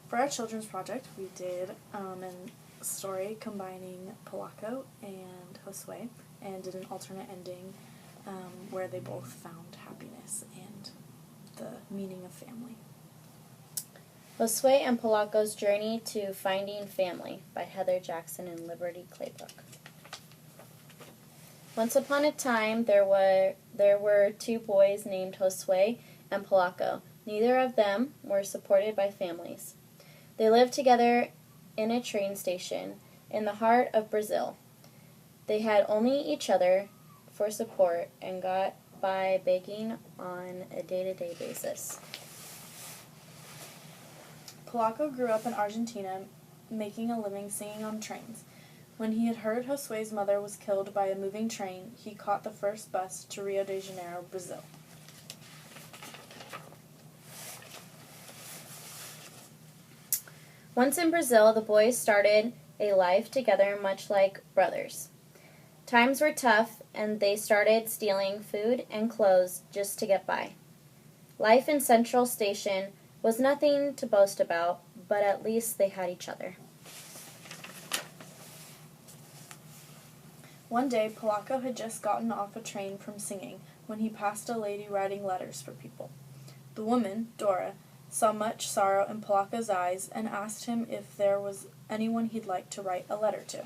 For our children's project, we did a story combining Polacco and Josue, and did an alternate ending where they both found happiness and the meaning of family. Josue and Polacco's Journey to Finding Family by Heather Jackson and Liberty Claybrook. Once upon a time, there were two boys named Josue and Polacco. Neither of them were supported by families. They lived together in a train station in the heart of Brazil. They had only each other for support and got by begging on a day-to-day basis. Polacco grew up in Argentina, making a living singing on trains. When he had heard Josue's mother was killed by a moving train, he caught the first bus to Rio de Janeiro, Brazil. Once in Brazil, the boys started a life together much like brothers. Times were tough, and they started stealing food and clothes just to get by. Life in Central Station was nothing to boast about, but at least they had each other. One day, Polacco had just gotten off a train from singing when he passed a lady writing letters for people. The woman, Dora, saw much sorrow in Polacco's eyes and asked him if there was anyone he'd like to write a letter to.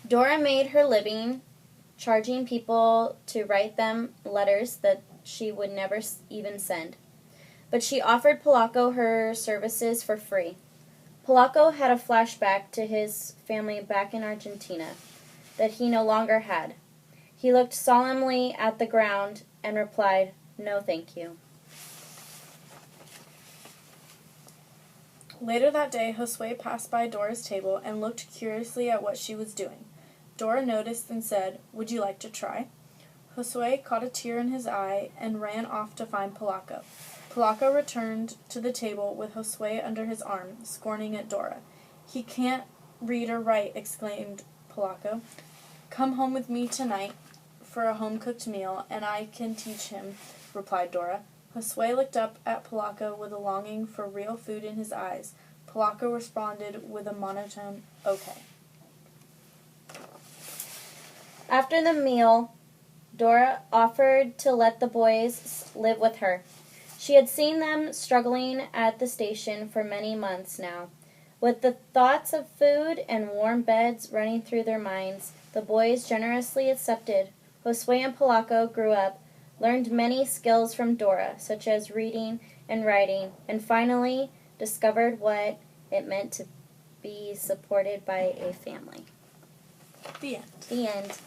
Dora made her living charging people to write them letters that she would never even send. But she offered Polacco her services for free. Polacco had a flashback to his family back in Argentina that he no longer had. He looked solemnly at the ground and replied, "No, thank you." Later that day, Josue passed by Dora's table and looked curiously at what she was doing. Dora noticed and said, "Would you like to try?" Josue caught a tear in his eye and ran off to find Polacco. Polacco returned to the table with Josue under his arm, scorning at Dora. "He can't read or write," exclaimed Polacco. "Come home with me tonight for a home-cooked meal, and I can teach him," replied Dora. Josue looked up at Polacco with a longing for real food in his eyes. Polacco responded with a monotone, "Okay." After the meal, Dora offered to let the boys live with her. She had seen them struggling at the station for many months now. With the thoughts of food and warm beds running through their minds, the boys generously accepted. Josue and Polacco grew up, learned many skills from Dora, such as reading and writing, and finally discovered what it meant to be supported by a family. The end. The end.